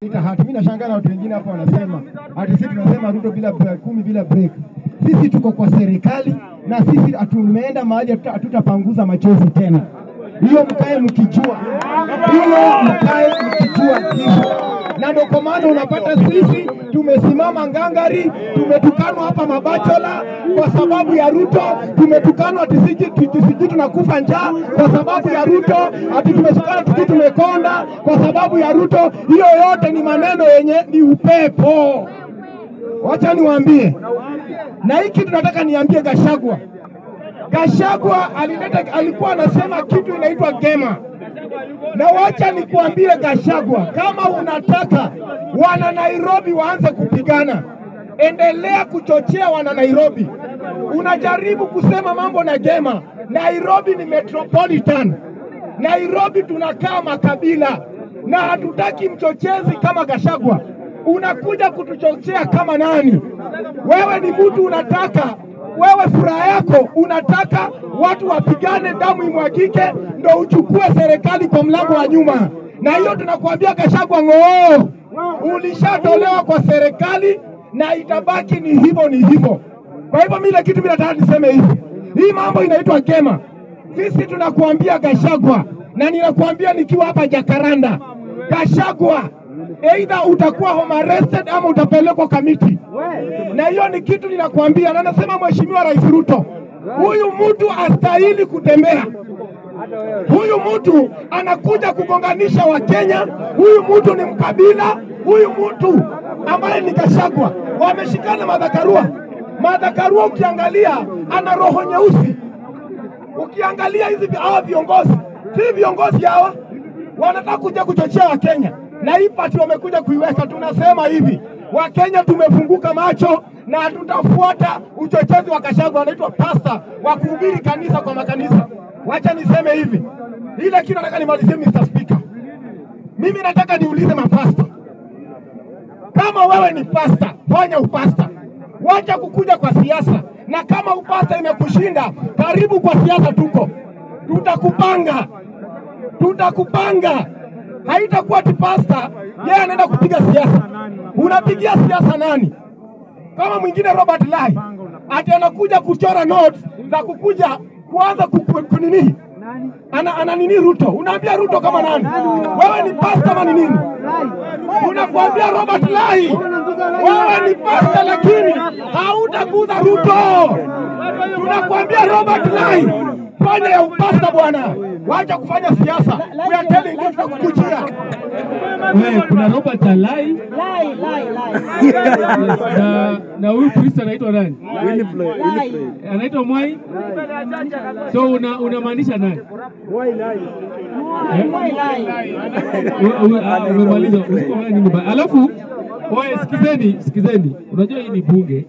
Mimi nashangaa na watu wengine hapo wanasema ati sisi tunasema Ruto bila 10 bila break. Sisi tuko kwa serikali na sisi tumeenda mahali hatutapanguza machozi tena. Hiyo mkae mkijua. Hiyo mkae mkijua hivyo. Na ndio kwa maana unapata sisi tumesimama ngangari, tumetukanwa hapa mabachola kwa sababu ya Ruto, tumetukanwa tisiji tunakufa njaa kwa sababu ya Ruto, ati tumeshikana tisiji tumekonda kwa sababu ya Ruto. Hiyo yote ni maneno yenye ni upepo. Wacha niwaambie. Na hiki tunataka niambie Gachagua. Gachagua alikuwa anasema kitu inaitwa Gema. Na wacha nikuambie Gachagua, kama unataka wana Nairobi waanze kupigana, endelea kuchochea wana Nairobi. Unajaribu kusema mambo na Gema. Nairobi ni metropolitan. Nairobi tunakaa makabila na hatutaki mchochezi kama Gachagua. Unakuja kutuchochea kama nani? Wewe ni mtu unataka, wewe furaha yako unataka watu wapigane damu imwagike ndo uchukue serikali kwa mlango wa nyuma. Na hiyo tunakuambia Gachagua ngoo. Ulishatolewa kwa serikali na itabaki ni hivyo. Kwa hivyo mimi kitu mimi nataka niseme hivi. Hii mambo inaitwa Gema. Sisi tunakuambia Gachagua, na ninakuambia nikiwa hapa Jacaranda, Gachagua, either utakuwa home arrested ama utapelekwa kamiti. Na hiyo ni kitu ninakuambia, na nasema Mheshimiwa Rais Ruto, huyu mtu astahili kutembea. Huyu mtu anakuja kugonganisha Wakenya. Huyu mtu ni mkabila. Huyu mtu ambaye ni Gachagua wameshikana Martha Karua ukiangalia ana roho nyeusi. Ukiangalia hizi hawa viongozi, si viongozi hawa wanataka kuja kuchochea Wakenya. Na hii party wamekuja kuiweka. Tunasema hivi, Wakenya tumefunguka macho na hatutafuata uchochezi wa Gachagua. Anaitwa pastor wa kuhubiri kanisa kwa makanisa. Wacha niseme hivi, ile kitu nataka nimalizie Mr. Speaker. Mimi nataka niulize mapasta, kama wewe ni pasta, fanya upasta. Wacha kukuja kwa siasa. Na kama upasta imekushinda, karibu kwa siasa tuko. Tutakupanga. Haitakuwa tipasta yeye anaenda kupiga siasa. Unapigia siasa nani? Kama mwingine Robert Lai ati anakuja kuchora notes za kukuja kuanza kunini? Ana nini Ruto? Unaambia Ruto kama nani? Wewe ni pasta ama ni nini? Unakuambia Robert Lai wewe ni pasta lakini hautaguza Ruto. Tunakuambia Robert Lai fanya ya upasta bwana. Wacha kufanya siasa. We are telling you tutakukujia. Wewe kuna Robert Lai. Na huyu Kristo anaitwa nani? Anaitwa Mwai. So unamaanisha nani? Umemaliza. Alafu wewe sikizeni. Unajua hii ni bunge.